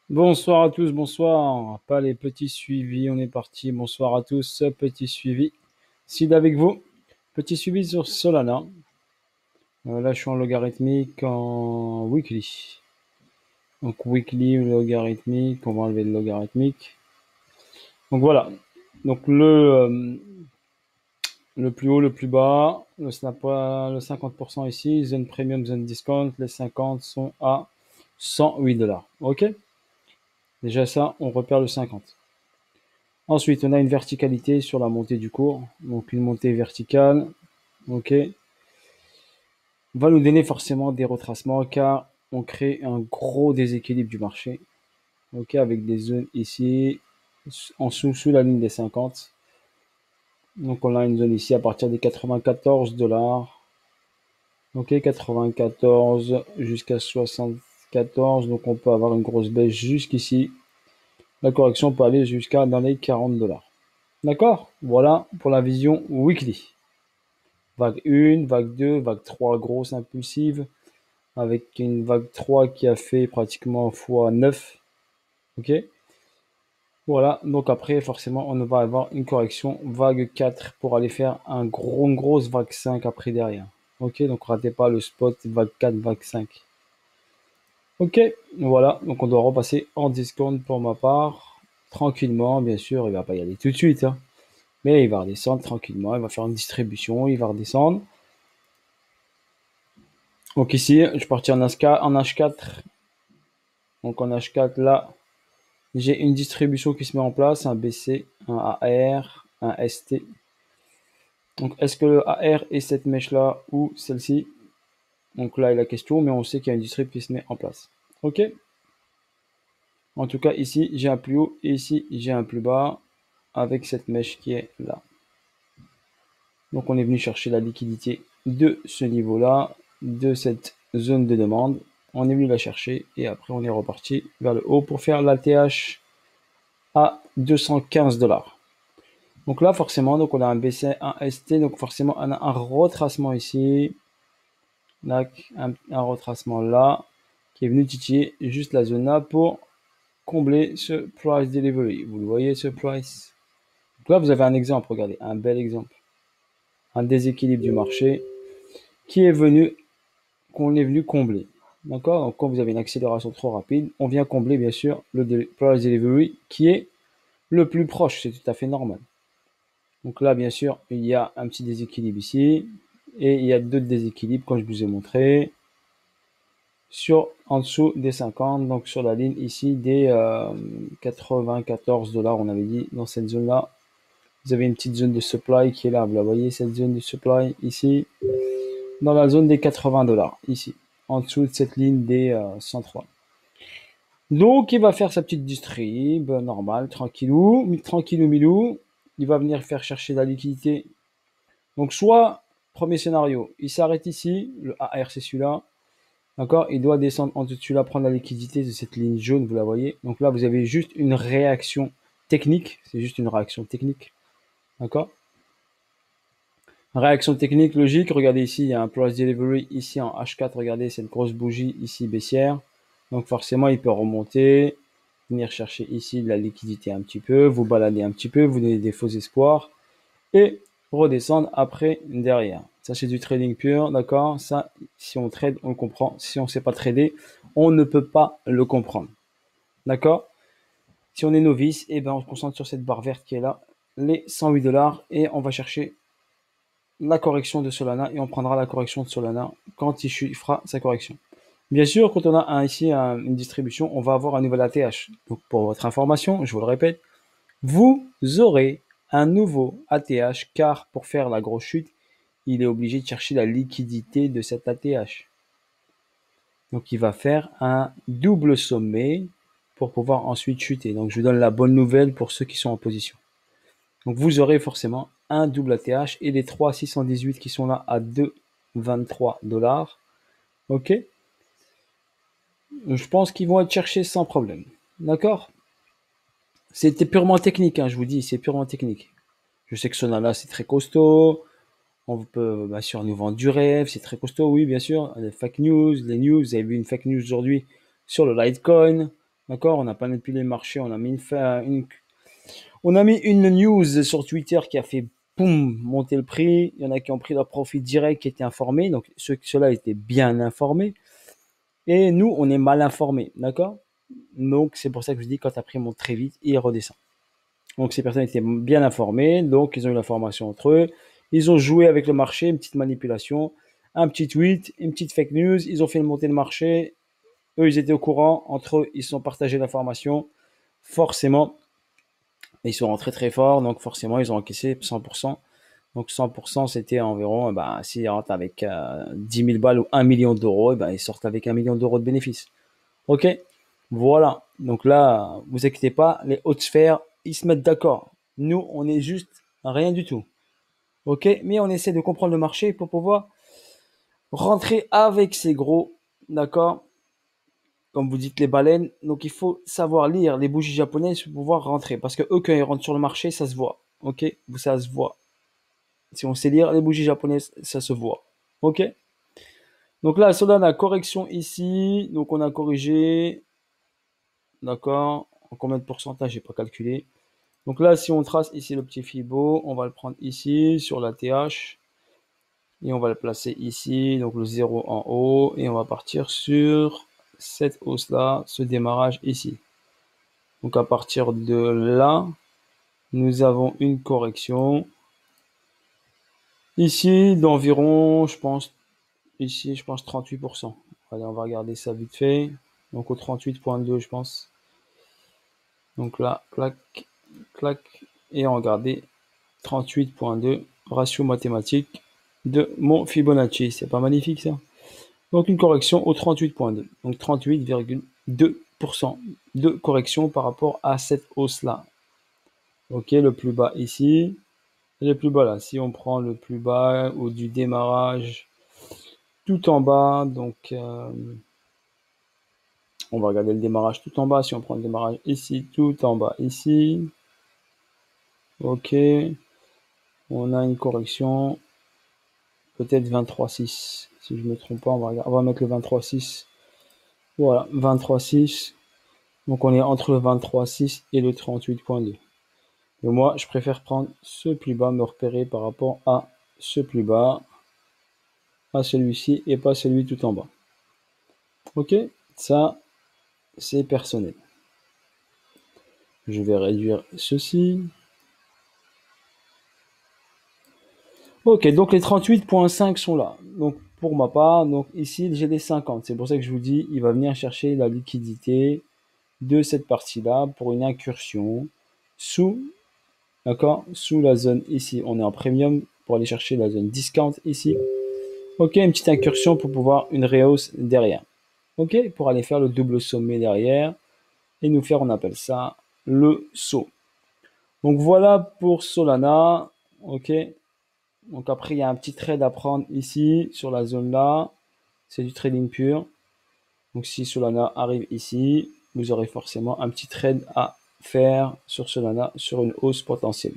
Bonsoir à tous, bonsoir. Pas les petits suivis, on est parti. Bonsoir à tous, petit suivi. Sid avec vous. Petit suivi sur Solana. Là, je suis en logarithmique, en weekly. Donc, weekly, logarithmique, on va enlever le logarithmique. Donc, voilà. Donc, le plus haut, le plus bas, le snap, le 50% ici, zone premium, zone discount, les 50 sont à 108 dollars. OK? Déjà, ça, on repère le 50. Ensuite, on a une verticalité sur la montée du cours. Donc, une montée verticale, ok, va nous donner forcément des retracements car on crée un gros déséquilibre du marché. Ok, avec des zones ici, en dessous, sous la ligne des 50. Donc, on a une zone ici à partir des 94 dollars. Ok, 94 jusqu'à 74. Donc, on peut avoir une grosse baisse jusqu'ici. La correction peut aller jusqu'à dans les 40 dollars. D'accord? Voilà pour la vision weekly. Vague 1, vague 2, vague 3 grosse impulsive, avec une vague 3 qui a fait pratiquement x9. Ok. Voilà, donc après, forcément, on va avoir une correction vague 4 pour aller faire une grosse vague 5 après derrière. Ok, donc ratez pas le spot vague 4, vague 5. Ok, voilà, donc on doit repasser en discount pour ma part. Tranquillement, bien sûr, il va pas y aller tout de suite, hein, mais il va redescendre tranquillement, il va faire une distribution, il va redescendre. Donc ici, je suis parti en H4. Donc en H4, là, j'ai une distribution qui se met en place, un BC, un AR, un ST. Donc est-ce que le AR est cette mèche-là ou celle-ci? Donc là est la question, mais on sait qu'il y a une distrib qui se met en place. Ok. En tout cas, ici, j'ai un plus haut et ici, j'ai un plus bas avec cette mèche qui est là. Donc on est venu chercher la liquidité de ce niveau-là, de cette zone de demande. On est venu la chercher et après on est reparti vers le haut pour faire l'ATH à 215 dollars. Donc là forcément, donc on a un BC, un ST, donc forcément on a un retracement ici, là, un retracement là, qui est venu titiller juste la zone là pour combler ce price delivery. Vous le voyez ce price. Donc là vous avez un exemple, regardez, un bel exemple, un déséquilibre du marché qui est venu qu'on est venu combler. D'accord. Donc, quand vous avez une accélération trop rapide, on vient combler, bien sûr, le price delivery qui est le plus proche. C'est tout à fait normal. Donc là, bien sûr, il y a un petit déséquilibre ici. Et il y a d'autres déséquilibres, comme je vous ai montré, en dessous des 50. Donc, sur la ligne ici des 94 dollars, on avait dit, dans cette zone-là. Vous avez une petite zone de supply qui est là. Vous la voyez, cette zone de supply ici. Dans la zone des 80 dollars, ici. En dessous de cette ligne des 103. Donc, il va faire sa petite distrib, normal, tranquillou, tranquillou milou. Il va venir faire chercher la liquidité. Donc, soit, premier scénario, il s'arrête ici, le AR c'est celui-là, d'accord. Il doit descendre en dessous de celui-là, prendre la liquidité de cette ligne jaune, vous la voyez. Donc là, vous avez juste une réaction technique, c'est juste une réaction technique, d'accord. Réaction technique logique, regardez ici, il y a un price delivery ici en H4, regardez cette grosse bougie ici baissière. Donc forcément, il peut remonter, venir chercher ici de la liquidité un petit peu, vous balader un petit peu, vous donner des faux espoirs et redescendre après derrière. Ça, c'est du trading pur, d'accord. Ça, si on trade, on le comprend. Si on ne sait pas trader, on ne peut pas le comprendre, d'accord. Si on est novice, eh ben, on se concentre sur cette barre verte qui est là, les 108 dollars, et on va chercher la correction de Solana et on prendra la correction de Solana quand il fera sa correction. Bien sûr, quand on a ici une distribution, on va avoir un nouvel ATH. Donc pour votre information, je vous le répète, vous aurez un nouveau ATH car pour faire la grosse chute, il est obligé de chercher la liquidité de cet ATH. Donc il va faire un double sommet pour pouvoir ensuite chuter. Donc je vous donne la bonne nouvelle pour ceux qui sont en position. Donc vous aurez forcément un double ATH et les 3,618 qui sont là à 2,23 dollars. Ok. Je pense qu'ils vont être cherchés sans problème. D'accord. C'était purement technique, hein, je vous dis, c'est purement technique. Je sais que Solana c'est très costaud. On peut bien sûr nous vendre du rêve, c'est très costaud, oui bien sûr. Les fake news, vous avez vu une fake news aujourd'hui sur le Litecoin. D'accord? On n'a pas manipulé le marché, on a mis une news sur Twitter qui a fait boum, monter le prix. Il y en a qui ont pris leur profit direct, qui étaient informés. Donc ceux-là étaient bien informés. Et nous, on est mal informés. D'accord? Donc c'est pour ça que je dis quand ta prix monte très vite, il redescend. Donc ces personnes étaient bien informées, donc ils ont eu l'information entre eux. Ils ont joué avec le marché, une petite manipulation, un petit tweet, une petite fake news. Ils ont fait monter le marché. Eux, ils étaient au courant. Entre eux, ils se sont partagés l'information. Forcément, ils sont rentrés très fort, donc forcément, ils ont encaissé 100%. Donc 100%, c'était environ, s'ils rentrent avec 10 000 balles ou 1 million d'euros, ils sortent avec 1 million d'euros de bénéfices. Ok? Voilà. Donc là, vous inquiétez pas, les hautes sphères, ils se mettent d'accord. Nous, on est juste rien du tout. Ok? Mais on essaie de comprendre le marché pour pouvoir rentrer avec ces gros. D'accord? Comme vous dites, les baleines. Donc il faut savoir lire les bougies japonaises pour pouvoir rentrer. Parce que eux, quand ils rentrent sur le marché, ça se voit. Ok? Ça se voit. Si on sait lire les bougies japonaises, ça se voit. Ok? Donc là, Solana, correction ici. Donc on a corrigé. D'accord? En combien de pourcentage? J'ai pas calculé. Donc là, si on trace ici le petit Fibo, on va le prendre ici sur la TH. Et on va le placer ici. Donc le 0 en haut. Et on va partir sur cette hausse-là, ce démarrage ici. Donc à partir de là, nous avons une correction. Ici, d'environ, je pense, 38%. Allez, on va regarder ça vite fait. Donc au 38,2, je pense. Donc là, clac, clac. Et on va regarder 38,2, ratio mathématique de mon Fibonacci. C'est pas magnifique ça? Donc une correction au 38,2. Donc 38,2% de correction par rapport à cette hausse-là. Ok, le plus bas ici. Et le plus bas là. Si on prend le plus bas ou du démarrage tout en bas, donc on va regarder le démarrage tout en bas. Si on prend le démarrage ici, tout en bas ici. Ok. On a une correction. Peut-être 23,6. Si je ne me trompe pas, on va mettre le 23,6. Voilà, 23,6. Donc on est entre le 23,6 et le 38,2. Et moi, je préfère prendre ce plus bas, me repérer par rapport à ce plus bas, à celui-ci et pas celui tout en bas. Ok, ça, c'est personnel. Je vais réduire ceci. Ok, donc les 38,5 sont là. Donc pour ma part, donc ici j'ai les 50. C'est pour ça que je vous dis, il va venir chercher la liquidité de cette partie-là pour une incursion sous, d'accord, sous la zone ici. On est en premium pour aller chercher la zone discount ici. Ok, une petite incursion pour pouvoir une rehausse derrière. Ok, pour aller faire le double sommet derrière et nous faire, on appelle ça le saut. Donc voilà pour Solana. Ok, donc après il y a un petit trade à prendre ici sur la zone là. C'est du trading pur. Donc si Solana arrive ici, vous aurez forcément un petit trade à faire sur Solana sur une hausse potentielle.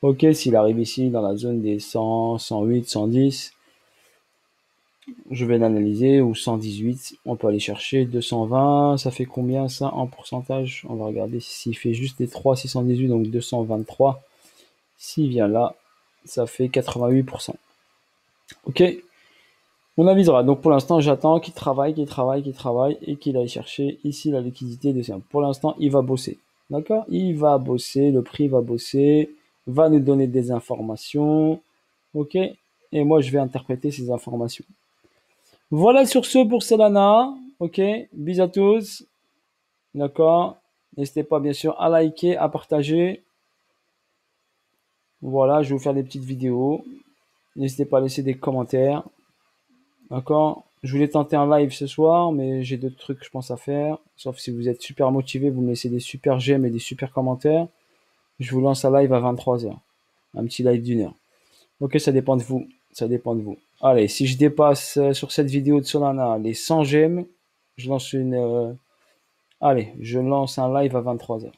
Ok, s'il arrive ici dans la zone des 100, 108, 110, je vais l'analyser, ou 118, on peut aller chercher 220, ça fait combien ça en pourcentage? On va regarder s'il fait juste des 3, 618, donc 223. S'il vient là, ça fait 88%. Ok, on avisera. Donc pour l'instant, j'attends qu'il travaille et qu'il aille chercher ici la liquidité de ça. Pour l'instant, il va bosser. D'accord? Il va bosser, le prix va bosser, va nous donner des informations. Ok? Et moi, je vais interpréter ces informations. Voilà sur ce pour Solana. Ok? Bisous à tous. D'accord? N'hésitez pas, bien sûr, à liker, à partager. Voilà, je vais vous faire des petites vidéos. N'hésitez pas à laisser des commentaires. D'accord? Je voulais tenter un live ce soir, mais j'ai d'autres trucs que je pense à faire. Sauf si vous êtes super motivé, vous me laissez des super j'aime et des super commentaires. Je vous lance un live à 23h. Un petit live d'une heure. Ok, ça dépend de vous. Ça dépend de vous. Allez, si je dépasse sur cette vidéo de Solana les 100 j'aime, je lance allez, je lance un live à 23h.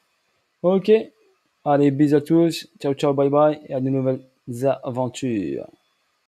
Ok? Allez, bisous à tous. Ciao, ciao, bye bye. Et à de nouvelles aventures.